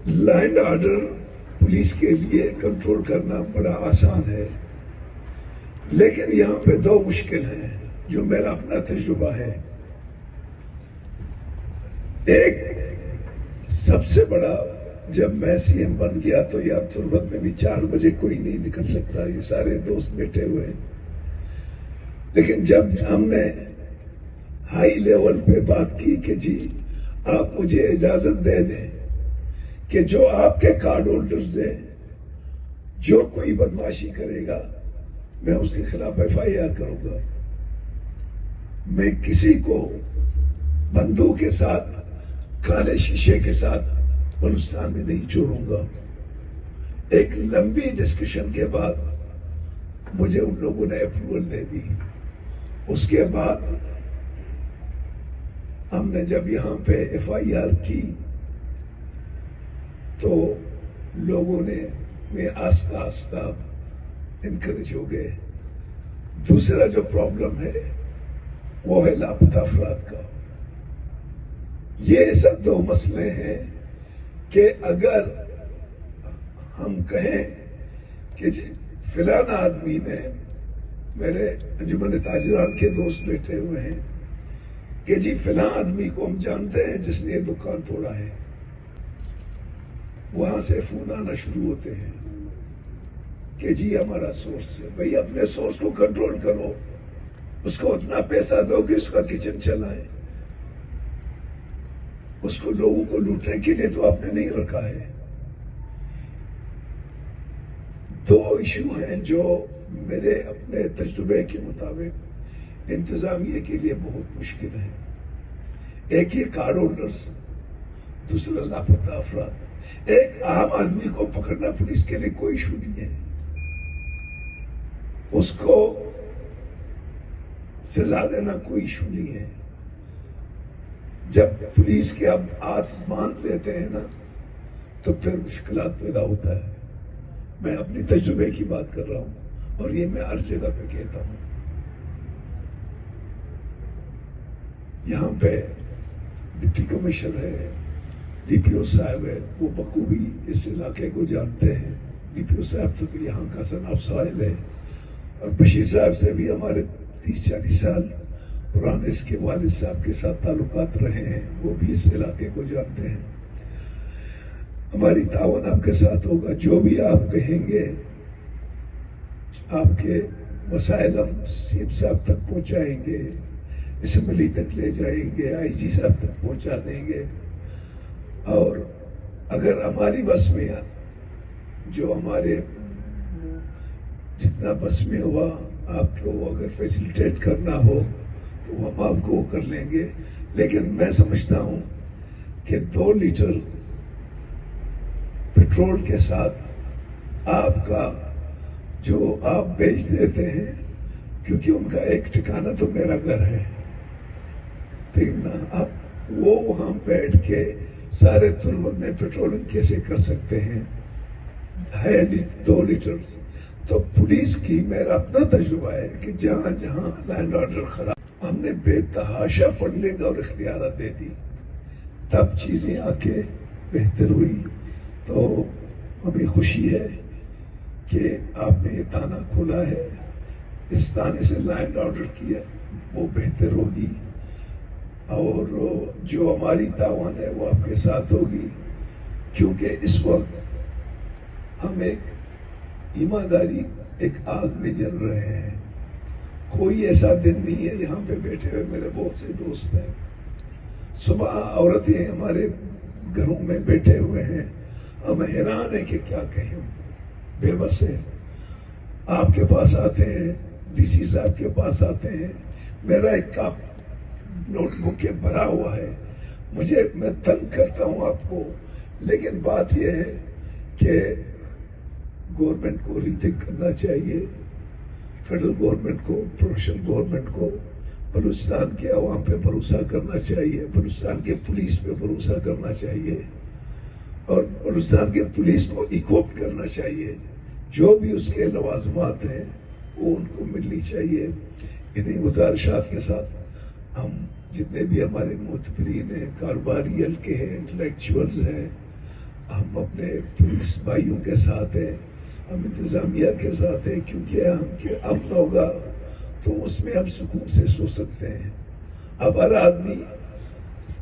Law and order police کے لیے control کرنا بڑا آسان ہے، لیکن یہاں پہ دو مشکل ہیں جو میرا اپنا تجربہ ہے۔ ایک سب سے بڑا، جب میں سی ایم بن گیا تو یہاں تربت میں بھی 4 بجے کوئی نہیں نکل سکتا، یہ سارے دوست بیٹھے ہوئے ہیں۔ لیکن جب ہم نے ہائی لیول پہ بات کی کہ جی آپ مجھے اجازت دے دیں کہ جو آپ کے کارڈ ہولڈرز ہیں، جو کوئی بدماشی کرے گا میں اس کے خلاف FIR کروں گا، میں کسی کو بندوق کے ساتھ، کالے شیشے کے ساتھ بلوچستان میں نہیں چھوڑوں گا۔ ایک لمبی ڈسکشن کے بعد مجھے ان لوگوں نے اپروول دے دی۔ اس کے بعد ہم نے جب یہاں پہ FIR کی تو لوگوں نے میں آہستہ آہستہ انکریج ہو گئے۔ دوسرا جو پرابلم ہے وہ ہے لاپتہ افراد کا۔ یہ سب دو مسئلے ہیں کہ اگر ہم کہیں کہ جی فلاں آدمی نے، میرے انجمن تاجران کے دوست بیٹھے ہوئے ہیں، کہ جی فلاں آدمی کو ہم جانتے ہیں جس نے یہ دکان توڑا ہے، وہاں سے فون آنا شروع ہوتے ہیں کہ جی ہمارا سورس ہے۔ بھئی اپنے سورس کو کنٹرول کرو، اس کو اتنا پیسہ دو کہ اس کا کچن چلائے، اس کو لوگوں کو لوٹنے کے لیے تو آپ نے نہیں رکھا ہے۔ دو ایشو ہیں جو میرے اپنے تجربے کے مطابق انتظامیہ کے لیے بہت مشکل ہے۔ ایک یہ کارڈ ہولڈرز، دوسرا لاپتہ افراد۔ ایک عام آدمی کو پکڑنا پولیس کے لیے کوئی ایشو نہیں ہے، اس کو سزا دینا کوئی ایشو نہیں ہے۔ جب پولیس کے اب ہاتھ باندھ لیتے ہیں نا تو پھر مشکلات پیدا ہوتا ہے۔ میں اپنی تجربے کی بات کر رہا ہوں اور یہ میں ہر جگہ پہ کہتا ہوں۔ یہاں پہ ڈپٹی کمشنر ہے، DPO صاحب ہے، وہ بخوبی اس علاقے کو جانتے ہیں۔ DPO صاحب تو یہاں کا سناب سائل ہے، اور بشیر صاحب سے بھی ہمارے 30-40 سال پرانے اس کے والد صاحب کے ساتھ تعلقات رہے ہیں، وہ بھی اس علاقے کو جانتے ہیں۔ ہماری تعاون آپ کے ساتھ ہوگا، جو بھی آپ کہیں گے آپ کے مسائل ہم CM صاحب تک پہنچائیں گے، اسمبلی تک لے جائیں گے، IG صاحب تک پہنچا دیں گے، اور اگر ہماری بس میں جو ہمارے جتنا بس میں ہوا آپ کو اگر فیسیلیٹیٹ کرنا ہو تو ہم آپ کو کر لیں گے۔ لیکن میں سمجھتا ہوں کہ 2 لیٹر پیٹرول کے ساتھ آپ کا جو آپ بیچ دیتے ہیں، کیونکہ ان کا ایک ٹھکانہ تو میرا گھر ہے، ٹھیک نا، آپ وہ وہاں بیٹھ کے سارے تربت میں پیٹرولنگ کیسے کر سکتے ہیں؟ ہے 2 لیٹر۔ تو پولیس کی میرا اپنا تجربہ ہے کہ جہاں جہاں لینڈ آرڈر خراب، ہم نے بے تحاشا فنڈنگ اور اختیارات دے دی، تب چیزیں آ کے بہتر ہوئی۔ تو ہمیں خوشی ہے کہ آپ نے یہ تانا کھولا ہے، اس تانے سے لینڈ آرڈر کیا وہ بہتر ہوگی، اور جو ہماری تعاون ہے وہ آپ کے ساتھ ہوگی، کیونکہ اس وقت ہم ایک ایمانداری ایک آگ میں جل رہے ہیں۔ کوئی ایسا دن نہیں ہے، یہاں پہ بیٹھے ہوئے میرے بہت سے دوست ہیں، صبح عورتیں ہمارے گھروں میں بیٹھے ہوئے ہیں، ہم حیران ہیں کہ کیا کہیں، بے بس ہیں، آپ کے پاس آتے ہیں، DC صاحب کے پاس آتے ہیں، میرا ایک کپ نوٹ بک کے بھرا ہوا ہے، میں تنگ کرتا ہوں آپ کو، لیکن بات یہ ہے کہ گورنمنٹ کو ری تھنک کرنا چاہیے، فیڈرل گورنمنٹ کو، پروفیشنل گورنمنٹ کو، بلوچستان کے عوام پہ بھروسہ کرنا چاہیے، بلوچستان کے پولیس پہ بھروسہ کرنا چاہیے، اور بلوچستان کے پولیس کو ایکوپ کرنا چاہیے، جو بھی اس کے لوازمات ہیں وہ ان کو ملنی چاہیے۔ انہیں گزارشات کے ساتھ ہم جتنے بھی ہمارے معتبرین ہیں، کاروباری حلقے ہیں، انٹلیکچوئلز ہیں، ہم اپنے پولیس بھائیوں کے ساتھ ہیں, ہم انتظامیہ کے ساتھ ہیں, کیونکہ ہم کے امن ہوگا تو اس میں ہم سکون سے سو سکتے ہیں. اب ہر آدمی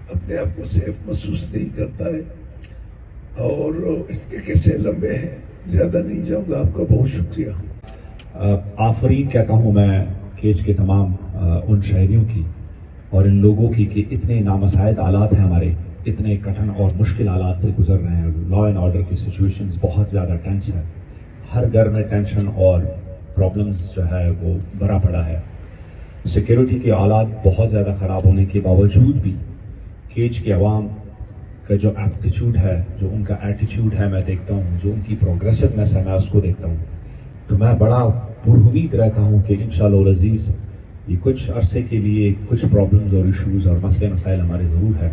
اپنے آپ کو سیف محسوس نہیں کرتا ہے, اور اس کے قصے لمبے ہیں, زیادہ نہیں جاؤں گا. آپ کا بہت شکریہ. آفرین کہتا ہوں میں کیج کے تمام ان شہریوں کی اور ان لوگوں کی کہ اتنے نامساعد حالات ہیں ہمارے, اتنے کٹھن اور مشکل حالات سے گزر رہے ہیں. لا اینڈ آرڈر کی سچویشنز بہت زیادہ ٹینس ہے, ہر گھر میں ٹینشن اور پرابلمز جو ہے وہ بھرا پڑا ہے. سیکیورٹی کے حالات بہت زیادہ خراب ہونے کے باوجود بھی کیج کے عوام کا جو ایپٹیچیوڈ ہے, جو ان کا ایٹیچیوڈ ہے, میں دیکھتا ہوں, جو ان کی پروگریسونیس ہے, میں اس کو دیکھتا ہوں تو میں بڑا پرامید رہتا ہوں کہ انشاءاللہ العزیز یہ کچھ عرصے کے لیے کچھ پرابلمز اور ایشوز اور مسئلے مسائل ہمارے ضرور ہے,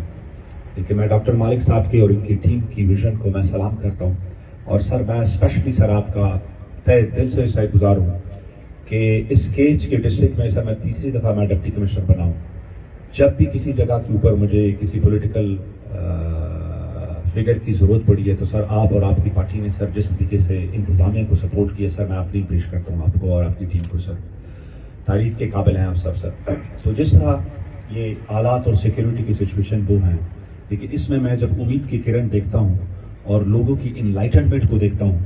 لیکن میں ڈاکٹر مالک صاحب کے اور ان کی ٹیم کی ویژن کو میں سلام کرتا ہوں. اور سر میں اسپیشلی سر آپ کا تہ دل سے شاید گزار ہوں کہ اس کیج کے ڈسٹرکٹ میں سر میں تیسری دفعہ میں ڈپٹی کمشنر بنا ہوں. جب بھی کسی جگہ کے اوپر مجھے کسی پولیٹیکل فگر کی ضرورت پڑی ہے تو سر آپ اور آپ کی پارٹی نے سر جس طریقے سے انتظامیہ کو سپورٹ کیا, سر میں آفرین پیش کرتا ہوں آپ کو اور آپ کی ٹیم کو. سر تعریف کے قابل ہیں آپ سب. سر تو جس طرح یہ حالات اور سیکیورٹی کی سچویشن وہ ہیں, لیکن اس میں میں جب امید کی کرن دیکھتا ہوں اور لوگوں کی انلائٹنمنٹ کو دیکھتا ہوں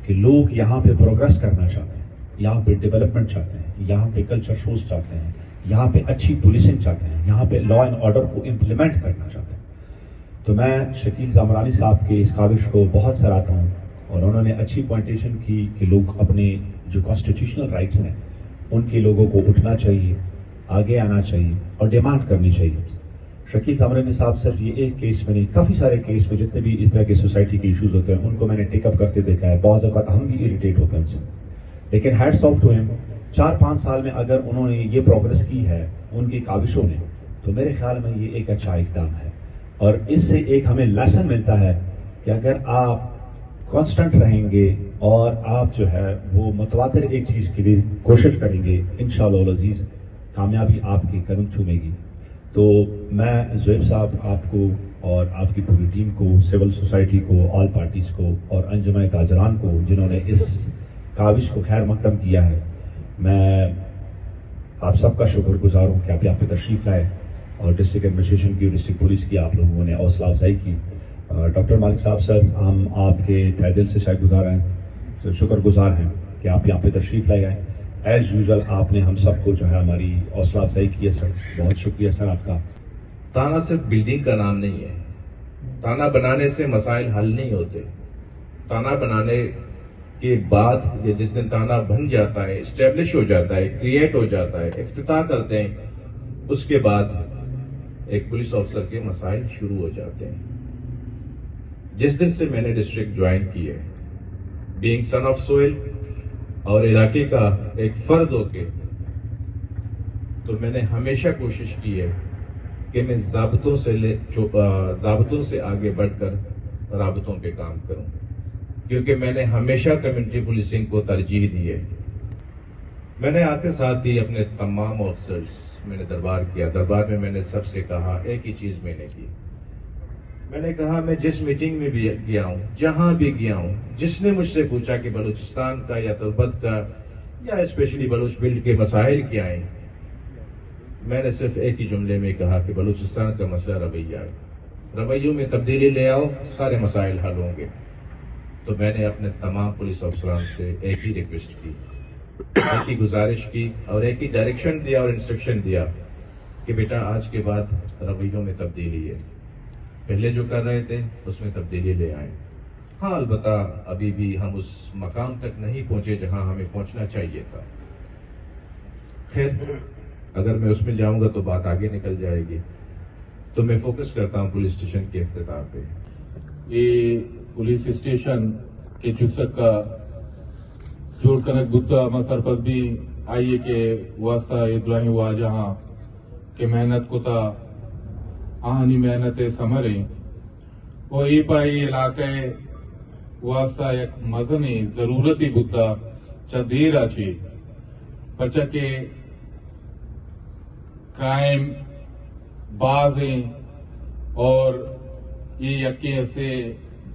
کہ لوگ یہاں پہ پروگرس کرنا چاہتے ہیں, یہاں پہ ڈیولپمنٹ چاہتے ہیں, یہاں پہ کلچر شوز چاہتے ہیں, یہاں پہ اچھی پولیسنگ چاہتے ہیں, یہاں پہ لا اینڈ آرڈر کو امپلیمنٹ کرنا چاہتے ہیں, تو میں شکیل زامرانی صاحب کے اس کاوش کو بہت سراہتا ہوں. اور انہوں نے اچھی پوائنٹیشن کی کہ لوگ اپنے جو کانسٹیٹیوشنل رائٹس ہیں ان کے لوگوں کو اٹھنا چاہیے, آگے آنا چاہیے اور ڈیمانڈ کرنی چاہیے. شکیل زامرانی صاحب صرف یہ ایک کیس میں نہیں, کافی سارے کیس میں جتنے بھی اس طرح کے سوسائٹی کے ایشوز ہوتے ہیں ان کو میں نے ٹیک اپ کرتے دیکھا ہے. بعض اوقات ہم بھی اریٹیٹ ہوتے ہیں ان سے, لیکن ہیٹس آف ٹو ہم, 4-5 سال میں اگر انہوں نے یہ پروگرس کی ہے ان کی کاوشوں نے, تو میرے خیال میں یہ ایک اچھا اقدام ہے. اور اس سے ایک ہمیں لیسن ملتا ہے کہ اگر آپ کانسٹنٹ رہیں گے اور آپ جو ہے وہ متواتر ایک چیز کے لیے کوشش کریں گے, انشاءاللہ العزیز کامیابی آپ کے قدم چومے گی. تو میں زہیب صاحب آپ کو اور آپ کی پوری ٹیم کو, سول سوسائٹی کو, آل پارٹیز کو اور انجمن تاجران کو جنہوں نے اس کاوش کو خیر مقدم کیا ہے, میں آپ سب کا شکر گزار ہوں کہ آپ یہاں پہ تشریف لائے اور ڈسٹرکٹ ایڈمنسٹریشن کی, ڈسٹرکٹ پولیس کی آپ لوگوں نے حوصلہ افزائی کی. ڈاکٹر مالک صاحب سر, ہم آپ کے تہ دل سے شاید گزار ہیں, شکر گزار ہیں کہ آپ یہاں پہ تشریف لائے گئے. ایز یوزول آپ نے ہم سب کو جو ہے ہماری حوصلہ افزائی کی ہے سر, بہت شکریہ سر آپ کا. تانا صرف بلڈنگ کا نام نہیں ہے, تانا بنانے سے مسائل حل نہیں ہوتے. تانا بنانے کے بعد یا جس دن تانا بن جاتا ہے, اسٹیبلش ہو جاتا ہے, کریٹ ہو جاتا ہے, افتتاح کرتے ہیں, اس کے بعد ایک پولیس افسر کے مسائل شروع ہو جاتے ہیں. جس دن سے میں نے ڈسٹرکٹ جوائن کی ہے, بینگ سن آف سوئل اور علاقے کا ایک فرد ہو کے, تو میں نے ہمیشہ کوشش کی ہے کہ میں ضابطوں سے آگے بڑھ کر رابطوں پہ کام کروں, کیونکہ میں نے ہمیشہ کمیونٹی پولیسنگ کو ترجیح دی ہے. میں نے آتے ساتھ ہی اپنے تمام آفیسرز میں نے دربار کیا. دربار میں میں نے سب سے کہا, ایک ہی چیز میں نے کی, میں نے کہا میں جس میٹنگ میں بھی گیا ہوں, جہاں بھی گیا ہوں, جس نے مجھ سے پوچھا کہ بلوچستان کا یا تربت کا یا اسپیشلی بلوچ بیلٹ کے مسائل کیا ہیں, میں نے صرف ایک ہی جملے میں کہا کہ بلوچستان کا مسئلہ رویہ ہے, رویوں میں تبدیلی لے آؤ, سارے مسائل حل ہوں گے. تو میں نے اپنے تمام پولیس افسران سے ایک ہی ریکویسٹ کی, ایک ہی گزارش کی اور ایک ہی ڈائریکشن دیا اور انسٹرکشن دیا کہ بیٹا آج کے بعد رویوں میں تبدیلی ہے, پہلے جو کر رہے تھے اس میں تبدیلی لے آئیں. ہاں البتہ ابھی بھی ہم اس مقام تک نہیں پہنچے جہاں ہمیں پہنچنا چاہیے تھا. خیر, اگر میں اس میں جاؤں گا تو بات آگے نکل جائے گی, تو میں فوکس کرتا ہوں پولیس اسٹیشن کے افتتاح پہ. یہ پولیس اسٹیشن کے چسک کا جوڑ کنک بدھا میں سرپت بھی آئیے کہ واسطہ ادراہی ہوا جہاں کہ محنت کو تا آہنی محنت سمرے وہ ای پائی علاقے واسطہ ایک مزنی ضرورتی بدھا چا دیر آچی پرچہ کے کرائم بازیں اور یہ یقین سے